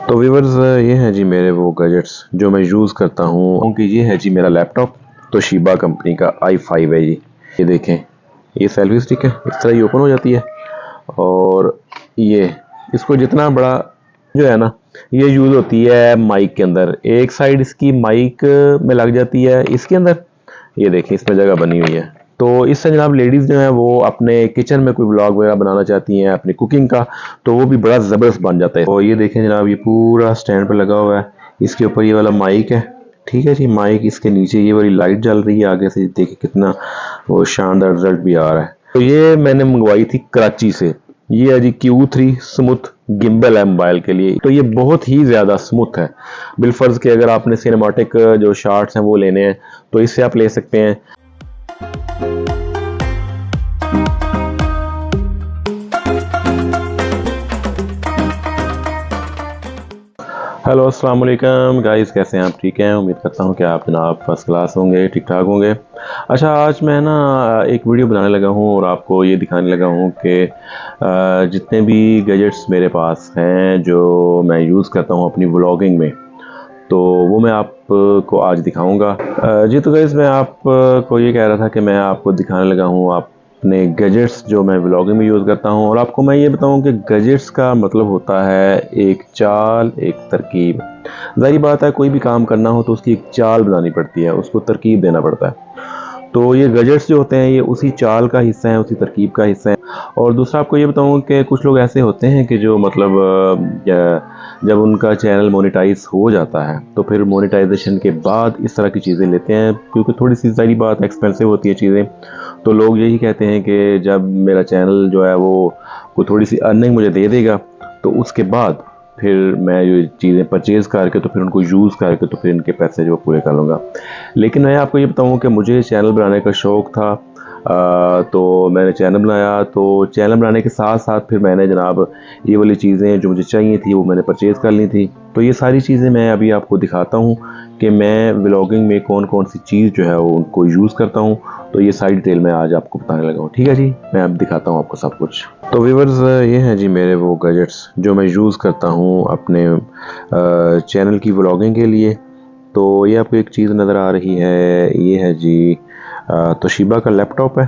तो व्यूवर्स ये है जी मेरे वो गैजेट्स जो मैं यूज़ करता हूँ, क्योंकि ये है जी मेरा लैपटॉप तोशिबा कंपनी का i5 है जी। ये देखें, ये सेल्फी स्टिक है, इस तरह ये ओपन हो जाती है। और ये इसको जितना बड़ा जो है ना, ये यूज़ होती है माइक के अंदर। एक साइड इसकी माइक में लग जाती है इसके अंदर, ये देखिए इसमें जगह बनी हुई है। तो इससे जनाब लेडीज़ जो है वो अपने किचन में कोई व्लॉग वगैरह बनाना चाहती हैं अपनी कुकिंग का, तो वो भी बड़ा ज़बरदस्त बन जाता है। तो ये देखें जनाब, ये पूरा स्टैंड पे लगा हुआ है, इसके ऊपर ये वाला माइक है, ठीक है जी। माइक इसके नीचे ये वाली लाइट जल रही है आगे से, देखिए कितना वो शानदार रिजल्ट भी आ रहा है। तो ये मैंने मंगवाई थी कराची से। ये है जी Q3 स्मूथ गिम्बल है मोबाइल के लिए। तो ये बहुत ही ज़्यादा स्मूथ है। बिलफर्ज के अगर आपने सिनेमाटिक जो शॉट्स हैं वो लेने हैं तो इससे आप ले सकते हैं। हेलो अस्सलाम वालेकुम गाइस, कैसे हैं आप? ठीक हैं, उम्मीद करता हूं कि आप जनाब फर्स्ट क्लास होंगे, ठीक ठाक होंगे। अच्छा, आज मैं ना एक वीडियो बनाने लगा हूं और आपको ये दिखाने लगा हूं कि जितने भी गैजेट्स मेरे पास हैं जो मैं यूज़ करता हूं अपनी व्लॉगिंग में, तो वो मैं आपको आज दिखाऊंगा। जी तो गाइस, मैं आपको ये कह रहा था कि मैं आपको दिखाने लगा हूँ अपने गैजेट्स जो मैं व्लॉगिंग में यूज़ करता हूँ। और आपको मैं ये बताऊँ कि गैजेट्स का मतलब होता है एक चाल, एक तरकीब। ज़ाहिर बात है, कोई भी काम करना हो तो उसकी एक चाल बनानी पड़ती है, उसको तरकीब देना पड़ता है। तो ये गैजेट्स जो होते हैं ये उसी चाल का हिस्सा है, उसी तरकीब का हिस्सा है। और दूसरा आपको ये बताऊँ कि कुछ लोग ऐसे होते हैं कि जो मतलब जब उनका चैनल मोनेटाइज हो जाता है तो फिर मोनेटाइजेशन के बाद इस तरह की चीज़ें लेते हैं, क्योंकि थोड़ी सी सारी बात एक्सपेंसिव होती है चीज़ें। तो लोग यही कहते हैं कि जब मेरा चैनल जो है वो कोई थोड़ी सी अर्निंग मुझे दे देगा तो उसके बाद फिर मैं ये चीज़ें परचेज़ करके तो फिर उनको यूज़ करके तो फिर इनके पैसे जो पूरे कर लूँगा। लेकिन मैं आपको ये बताऊँ कि मुझे चैनल बनाने का शौक़ था। तो मैंने चैनल बनाया, तो चैनल बनाने के साथ साथ फिर मैंने जनाब ये वाली चीज़ें जो मुझे चाहिए थी वो मैंने परचेज़ कर ली थी। तो ये सारी चीज़ें मैं अभी आपको दिखाता हूँ कि मैं व्लॉगिंग में कौन कौन सी चीज़ जो है वो उनको यूज़ करता हूँ। तो ये सारी डिटेल मैं आज आपको बताने लगा हूँ, ठीक है जी। मैं अब दिखाता हूँ आपको सब कुछ। तो व्यूअर्स ये हैं जी मेरे वो गैजेट्स जो मैं यूज़ करता हूँ अपने चैनल की व्लॉगिंग के लिए। तो ये आपको एक चीज़ नज़र आ रही है, ये है जी तोशिबा का लैपटॉप है।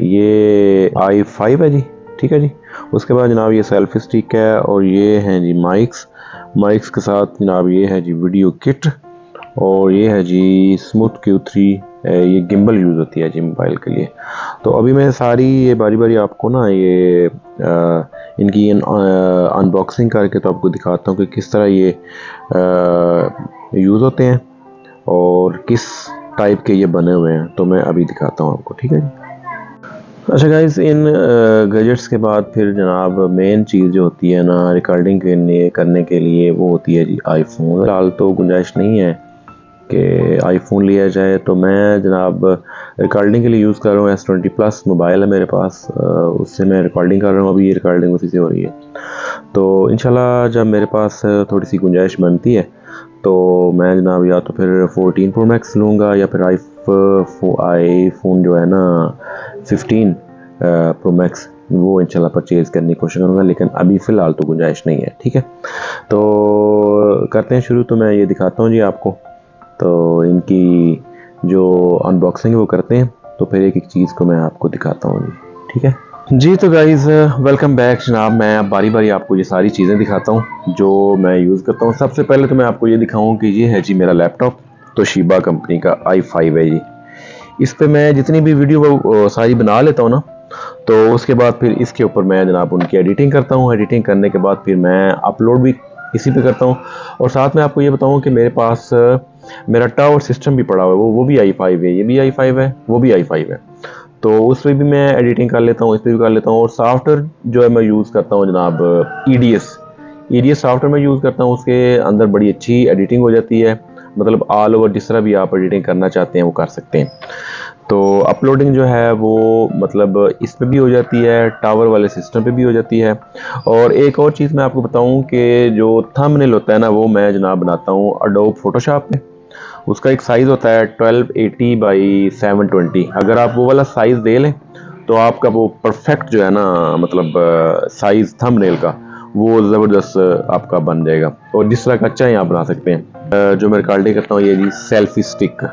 ये i5 है जी, ठीक है जी। उसके बाद जनाब ये सेल्फी स्टिक है और ये हैं जी माइक्स के साथ जनाब ये है जी वीडियो किट। और ये है जी स्मूथ Q3, ये गिम्बल यूज़ होती है जी मोबाइल के लिए। तो अभी मैं सारी ये बारी बारी आपको ना ये इनकी अनबॉक्सिंग करके तो आपको दिखाता हूँ कि किस तरह ये यूज़ होते हैं और किस टाइप के ये बने हुए हैं। तो मैं अभी दिखाता हूँ आपको, ठीक है जी। अच्छा गाइस, इन गैजेट्स के बाद फिर जनाब मेन चीज़ जो होती है ना रिकॉर्डिंग करने के लिए, वो होती है जी आईफोन। फिलहाल तो गुंजाइश नहीं है कि आईफोन लिया जाए, तो मैं जनाब रिकॉर्डिंग के लिए यूज़ कर रहा हूँ S20 प्लस मोबाइल है मेरे पास। उससे मैं रिकॉर्डिंग कर रहा हूँ, अभी ये रिकॉर्डिंग उसी से हो रही है। तो इंशाल्लाह जब मेरे पास थोड़ी सी गुंजाइश बनती है तो मैं जनाब या तो फिर 14 Pro Max लूँगा या फिर आईफोन जो है ना 15 Pro Max वो इंशाल्लाह परचेज़ करने की कोशिश करूँगा। लेकिन अभी फ़िलहाल तो गुंजाइश नहीं है, ठीक है। तो करते हैं शुरू। तो मैं ये दिखाता हूँ जी आपको, तो इनकी जो अनबॉक्सिंग है वो करते हैं, तो फिर एक एक चीज़ को मैं आपको दिखाता हूँ जी, ठीक है जी। तो गाइज़ वेलकम बैक जनाब। मैं अब बारी बारी आपको ये सारी चीज़ें दिखाता हूँ जो मैं यूज़ करता हूँ। सबसे पहले तो मैं आपको ये दिखाऊँ कि ये है जी मेरा लैपटॉप तोशिबा कंपनी का i5 है जी। इस पे मैं जितनी भी वीडियो सारी बना लेता हूँ ना, तो उसके बाद फिर इसके ऊपर मैं जनाब उनकी एडिटिंग करता हूँ। एडिटिंग करने के बाद फिर मैं अपलोड भी इसी पे करता हूँ। और साथ में आपको ये बताऊँ कि मेरे पास मेरा टावर सिस्टम भी पड़ा हुआ है, वो भी i5 है, ये भी i5 है, वो भी i5 है। तो उस पर भी मैं एडिटिंग कर लेता हूँ, इस पर भी कर लेता हूँ। और सॉफ्टवेयर जो है मैं यूज़ करता हूँ जनाब EDS सॉफ्टवेयर मैं यूज़ करता हूँ। उसके अंदर बड़ी अच्छी एडिटिंग हो जाती है, मतलब ऑल ओवर जिस तरह भी आप एडिटिंग करना चाहते हैं वो कर सकते हैं। तो अपलोडिंग जो है वो मतलब इस पे भी हो जाती है, टावर वाले सिस्टम पे भी हो जाती है। और एक और चीज़ मैं आपको बताऊं कि जो थंबनेल होता है ना, वो मैं जनाब बनाता हूं अडोब फोटोशॉप में। उसका एक साइज़ होता है 1280 बाई 720। अगर आप वो वाला साइज़ दे लें तो आपका वो परफेक्ट जो है ना, मतलब साइज़ थंबनेल का वो ज़बरदस्त आपका बन जाएगा। और जिस तरह का चाहे आप बना सकते हैं। जो मैं रिकॉर्डिंग करता हूँ ये जी सेल्फी स्टिक,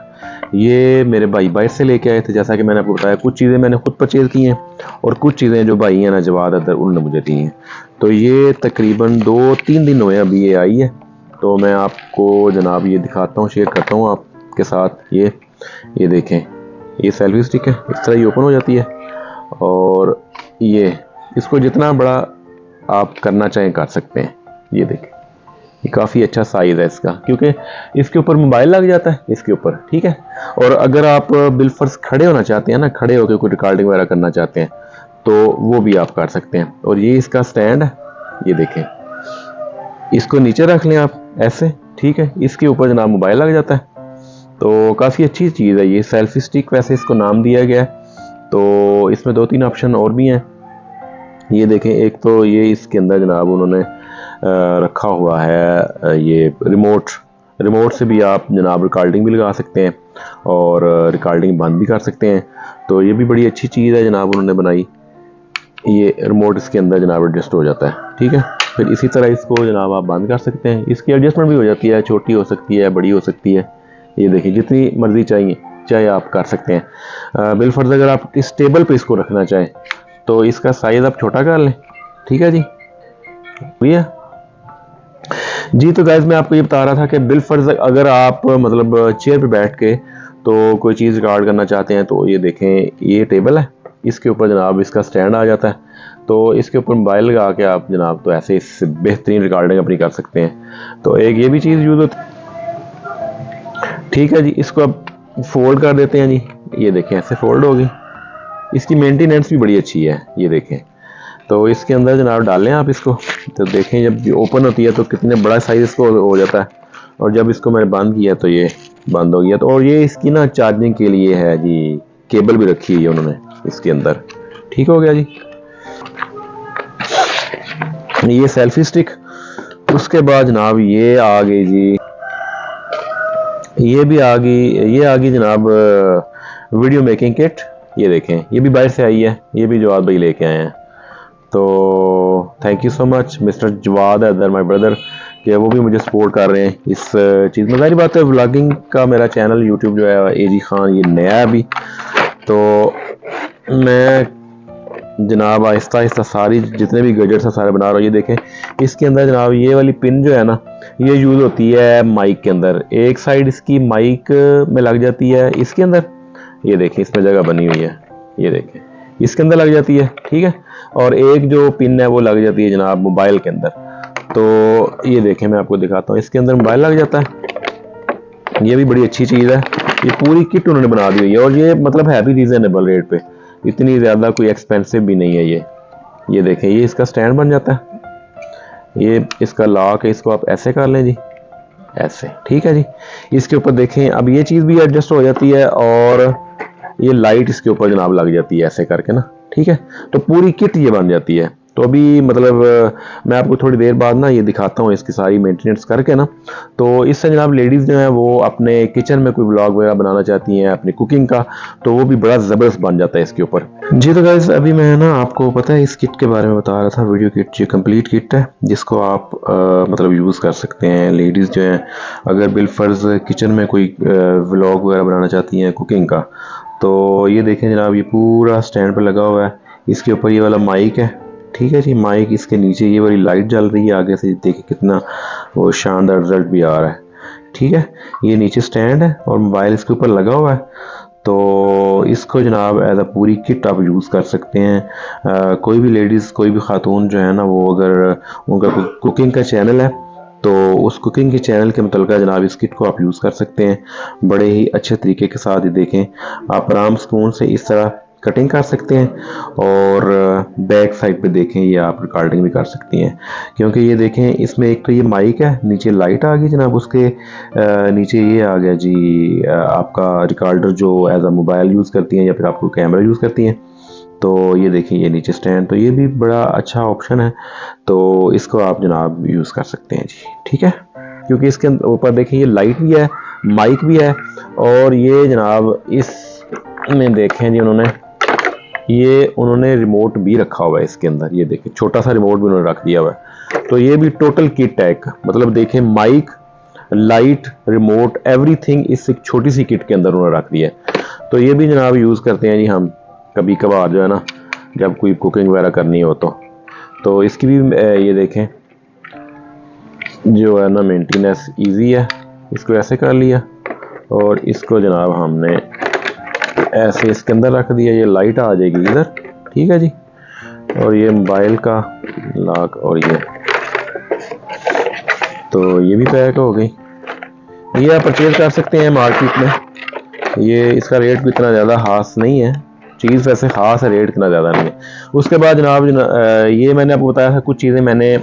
ये मेरे भाई बाहर से लेके आए थे। जैसा कि मैंने आपको बताया, कुछ चीज़ें मैंने खुद परचेज़ की हैं और कुछ चीज़ें जो भाई हैं ना जवाद अदर, उन्होंने मुझे दी हैं। तो ये तकरीबन 2-3 दिन हुए अभी ये आई है। तो मैं आपको जनाब ये दिखाता हूँ, शेयर करता हूँ आपके साथ। ये देखें, ये सेल्फी स्टिक है, इस तरह ये ओपन हो जाती है। और ये इसको जितना बड़ा आप करना चाहें कर सकते हैं। ये देखें, ये काफ़ी अच्छा साइज़ है इसका, क्योंकि इसके ऊपर मोबाइल लग जाता है इसके ऊपर, ठीक है। और अगर आप बिलफर्ज खड़े होना चाहते हैं ना, खड़े होकर कोई रिकॉर्डिंग वगैरह करना चाहते हैं तो वो भी आप कर सकते हैं। और ये इसका स्टैंड है, ये देखें, इसको नीचे रख लें आप ऐसे, ठीक है। इसके ऊपर जनाब मोबाइल लग जाता है। तो काफ़ी अच्छी चीज़ है ये सेल्फी स्टिक, वैसे इसको नाम दिया गया है। तो इसमें 2-3 ऑप्शन और भी हैं। ये देखें, एक तो ये इसके अंदर जनाब उन्होंने रखा हुआ है ये रिमोट से भी आप जनाब रिकॉर्डिंग भी लगा सकते हैं और रिकॉर्डिंग बंद भी कर सकते हैं। तो ये भी बड़ी अच्छी चीज़ है जनाब उन्होंने बनाई। ये रिमोट इसके अंदर जनाब एडजस्ट हो जाता है, ठीक है। फिर इसी तरह इसको जनाब आप बंद कर सकते हैं। इसकी एडजस्टमेंट भी हो जाती है, छोटी हो सकती है, बड़ी हो सकती है। ये देखिए, जितनी मर्जी चाहे आप कर सकते हैं। बिलफर्ज अगर आप इस टेबल पे इसको रखना चाहें तो इसका साइज़ आप छोटा कर लें, ठीक है जी। भैया जी, तो गाइस मैं आपको ये बता रहा था कि बिलफर्ज अगर आप मतलब चेयर पे बैठ के तो कोई चीज़ रिकॉर्ड करना चाहते हैं तो ये देखें, ये टेबल है, इसके ऊपर जनाब इसका स्टैंड आ जाता है। तो इसके ऊपर मोबाइल लगा के आप जनाब तो ऐसे इससे बेहतरीन रिकॉर्डिंग अपनी कर सकते हैं। तो एक ये भी चीज़ यूज़ होती है, ठीक है जी। इसको आप फोल्ड कर देते हैं जी, ये देखें ऐसे फोल्ड होगी। इसकी मेंटेनेंस भी बड़ी अच्छी है, ये देखें। तो इसके अंदर जनाब डालें आप इसको, तो देखें जब ओपन होती है तो कितने बड़ा साइज़ इसको हो जाता है। और जब इसको मैंने बंद किया तो ये बंद हो गया। तो और ये इसकी ना चार्जिंग के लिए है जी, केबल भी रखी हुई है उन्होंने इसके अंदर, ठीक हो गया जी। ये सेल्फी स्टिक, उसके बाद जनाब ये आ गई जी, ये आ गई जनाब वीडियो मेकिंग किट। ये देखें, ये भी बाहर से आई है, ये भी जवाद भाई लेके आए हैं। तो thank you so much mister Jawad other my brother, कि वो भी मुझे सपोर्ट कर रहे हैं इस चीज़ में। सारी बात है, व्लॉगिंग का मेरा चैनल यूट्यूब जो है एजी खान, ये नया है अभी। तो मैं जनाब आहिस्ता आहिस्ता सारी जितने भी गैजेट्स हैं सारे बना रहा हूँ। ये देखें, इसके अंदर जनाब ये वाली पिन जो है ना, ये यूज़ होती है माइक के अंदर। एक साइड इसकी माइक में लग जाती है इसके अंदर, ये देखें इसमें जगह बनी हुई है, ये देखें इसके अंदर लग जाती है, ठीक है। और एक जो पिन है वो लग जाती है जनाब मोबाइल के अंदर। तो ये देखें, मैं आपको दिखाता हूँ, इसके अंदर मोबाइल लग जाता है। ये भी बड़ी अच्छी चीज़ है, ये पूरी किट उन्होंने बना दी हुई है। और ये मतलब है भी रीजनेबल रेट पे, इतनी ज़्यादा कोई एक्सपेंसिव भी नहीं है ये देखें, ये इसका स्टैंड बन जाता है। ये इसका लॉक है, इसको आप ऐसे कर लें जी, ऐसे, ठीक है जी। इसके ऊपर देखें, अब ये चीज़ भी एडजस्ट हो जाती है और ये लाइट इसके ऊपर जनाब लग जाती है ऐसे करके ना, ठीक है। तो पूरी किट ये बन जाती है। तो अभी मतलब मैं आपको थोड़ी देर बाद ना ये दिखाता हूँ इसकी सारी मेंटेनेंस करके ना। तो इससे जनाब लेडीज़ जो है वो अपने किचन में कोई व्लॉग वगैरह बनाना चाहती हैं अपनी कुकिंग का, तो वो भी बड़ा ज़बरदस्त बन जाता है इसके ऊपर जी। तो गाइस अभी मैं ना आपको पता है इस किट के बारे में बता रहा था, वीडियो किट जो कंप्लीट किट है जिसको आप मतलब यूज़ कर सकते हैं। लेडीज़ जो हैं अगर बिलफर्ज किचन में कोई व्लॉग वगैरह बनाना चाहती हैं कुकिंग का, तो ये देखें जनाब, ये पूरा स्टैंड पर लगा हुआ है। इसके ऊपर ये वाला माइक है, ठीक है जी। माइक इसके नीचे ये वाली लाइट जल रही है आगे से, देखिए कितना वो शानदार रिजल्ट भी आ रहा है, ठीक है। ये नीचे स्टैंड है और मोबाइल इसके ऊपर लगा हुआ है। तो इसको जनाब एज अ पूरी किट आप यूज़ कर सकते हैं। कोई भी लेडीज़, कोई भी खातून जो है ना, वो अगर उनका कुकिंग का चैनल है तो उस कुकिंग के चैनल के मुतल्लिक़ जनाब इस किट को आप यूज़ कर सकते हैं बड़े ही अच्छे तरीके के साथ। ही देखें, आप आराम सुकून से इस तरह कटिंग कर सकते हैं और बैक साइड पे देखें ये आप रिकॉर्डिंग भी कर सकती हैं। क्योंकि ये देखें, इसमें एक तो ये माइक है, नीचे लाइट आ गई जनाब, उसके नीचे ये आ गया जी आपका रिकॉर्डर जो एज अ मोबाइल यूज़ करती हैं या फिर आपको कैमरा यूज़ करती हैं। तो ये देखिए, ये नीचे स्टैंड, तो ये भी बड़ा अच्छा ऑप्शन है। तो इसको आप जनाब यूज़ कर सकते हैं जी, ठीक है। क्योंकि इसके ऊपर देखें ये लाइट भी है, माइक भी है, और ये जनाब इसमें देखें जी उन्होंने रिमोट भी रखा हुआ है इसके अंदर। ये देखिए, छोटा सा रिमोट भी उन्होंने रख दिया हुआ है। तो ये भी टोटल किट है, मतलब देखें माइक, लाइट, रिमोट, एवरीथिंग इस एक छोटी सी किट के अंदर उन्होंने रख दिया है। तो ये भी जनाब यूज़ करते हैं जी हम कभी कभार, जो है ना, जब कोई कुकिंग वगैरह करनी हो तो इसकी भी ये देखें जो है ना मेंटेनेंस इजी है। इसको ऐसे कर लिया और इसको जनाब हमने ऐसे इसके अंदर रख दिया, ये लाइट आ जाएगी इधर, ठीक है जी। और ये मोबाइल का लॉक, और ये तो ये भी पैक हो गई। ये आप परचेज कर सकते हैं मार्केट में, ये इसका रेट भी इतना ज़्यादा खास नहीं है, चीज़ वैसे ख़ास है, रेट इतना ज़्यादा नहीं है। उसके बाद जनाब ये मैंने आपको बताया था कुछ चीज़ें मैंने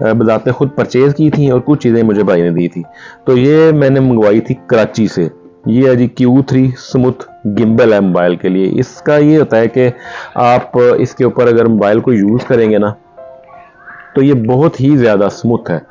बजाते खुद परचेज़ की थी और कुछ चीज़ें मुझे भाई ने दी थी। तो ये मैंने मंगवाई थी कराची से, ये है जी Q3 स्मूथ गिम्बल है मोबाइल के लिए। इसका ये होता है कि आप इसके ऊपर अगर मोबाइल को यूज़ करेंगे ना तो ये बहुत ही ज़्यादा स्मूथ है।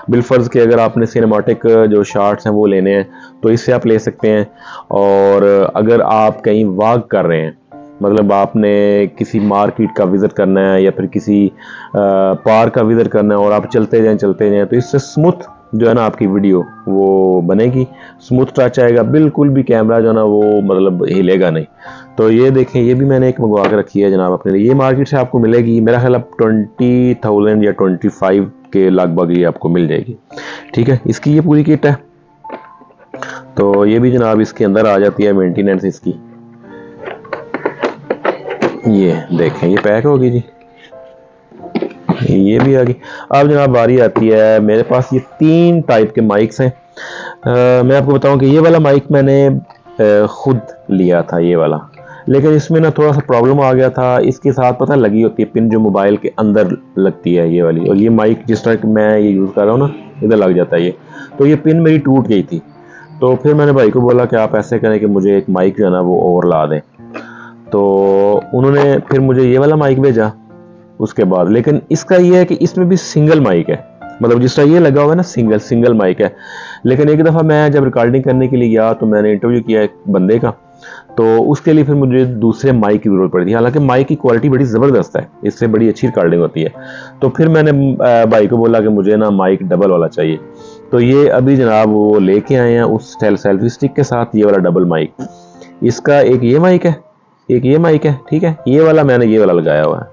बिलफर्ज के अगर आपने सिनेमाटिक जो शॉट्स हैं वो लेने हैं तो इससे आप ले सकते हैं। और अगर आप कहीं वॉक कर रहे हैं, मतलब आपने किसी मार्केट का विज़िट करना है या फिर किसी पार्क का विज़िट करना है और आप चलते जाएं तो इससे स्मूथ जो है ना आपकी वीडियो वो बनेगी, स्मूथ टच आएगा, बिल्कुल भी कैमरा जो है ना वो मतलब हिलेगा नहीं। तो ये देखें, ये भी मैंने एक मंगवा के रखी है जनाब अपने लिए। ये मार्केट से आपको मिलेगी मेरा ख्याल अब 20,000 या 25 के लगभग ये आपको मिल जाएगी, ठीक है। इसकी ये पूरी किट है। तो ये भी जनाब इसके अंदर आ जाती है मेंटेनेंस इसकी। ये देखें ये पैक होगी जी, ये भी आ गई। अब जनाब बारी आती है, मेरे पास ये 3 टाइप के माइक्स हैं। मैं आपको बताऊं कि ये वाला माइक मैंने खुद लिया था ये वाला, लेकिन इसमें ना थोड़ा सा प्रॉब्लम आ गया था। इसके साथ पता लगी होती है पिन जो मोबाइल के अंदर लगती है ये वाली, और ये माइक जिस तरह मैं ये यूज़ कर रहा हूँ ना इधर लग जाता है ये, तो ये पिन मेरी टूट गई थी। तो फिर मैंने भाई को बोला कि आप ऐसे करें कि मुझे एक माइक जो है ना वो और ला दें। तो उन्होंने फिर मुझे ये वाला माइक भेजा उसके बाद। लेकिन इसका ये है कि इसमें भी सिंगल माइक है, मतलब जिस तरह ये लगा हुआ है ना सिंगल माइक है। लेकिन एक दफ़ा मैं जब रिकॉर्डिंग करने के लिए गया तो मैंने इंटरव्यू किया एक बंदे का, तो उसके लिए फिर मुझे दूसरे माइक की ज़रूरत पड़ी थी। हालांकि माइक की क्वालिटी बड़ी ज़बरदस्त है, इससे बड़ी अच्छी रिकॉर्डिंग होती है। तो फिर मैंने भाई को बोला कि मुझे ना माइक डबल वाला चाहिए। तो ये अभी जनाब वो लेके आए हैं उस सेल्फी स्टिक के साथ ये वाला डबल माइक। इसका एक ये माइक है, एक ये माइक है, ठीक है। ये वाला मैंने ये वाला लगाया हुआ है,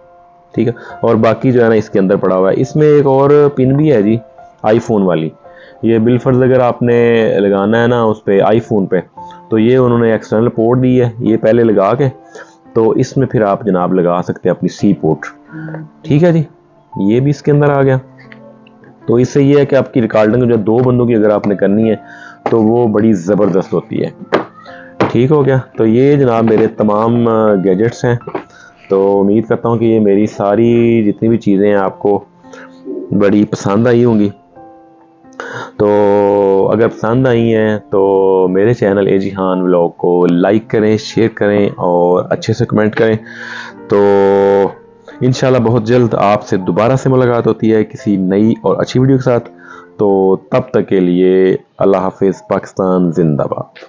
ठीक है। और बाकी जो है ना इसके अंदर पड़ा हुआ है। इसमें एक और पिन भी है जी आईफोन वाली। ये बिलफर्ज अगर आपने लगाना है ना उस पर आईफोन पे, तो ये उन्होंने एक्सटर्नल पोर्ट दी है, ये पहले लगा के तो इसमें फिर आप जनाब लगा सकते हैं अपनी सी पोर्ट, ठीक है जी। ये भी इसके अंदर आ गया। तो इससे ये है कि आपकी रिकॉर्डिंग जो 2 बंदों की अगर आपने करनी है तो वो बड़ी ज़बरदस्त होती है, ठीक हो गया। तो ये जनाब मेरे तमाम गैजेट्स हैं। तो उम्मीद करता हूँ कि ये मेरी सारी जितनी भी चीज़ें हैं आपको बड़ी पसंद आई होंगी। तो अगर पसंद आई हैं तो मेरे चैनल एजी खान व्लॉग को लाइक करें, शेयर करें और अच्छे से कमेंट करें। तो इंशाल्लाह बहुत जल्द आपसे दोबारा से मुलाकात होती है किसी नई और अच्छी वीडियो के साथ। तो तब तक के लिए अल्लाह हाफिज़, पाकिस्तान जिंदाबाद।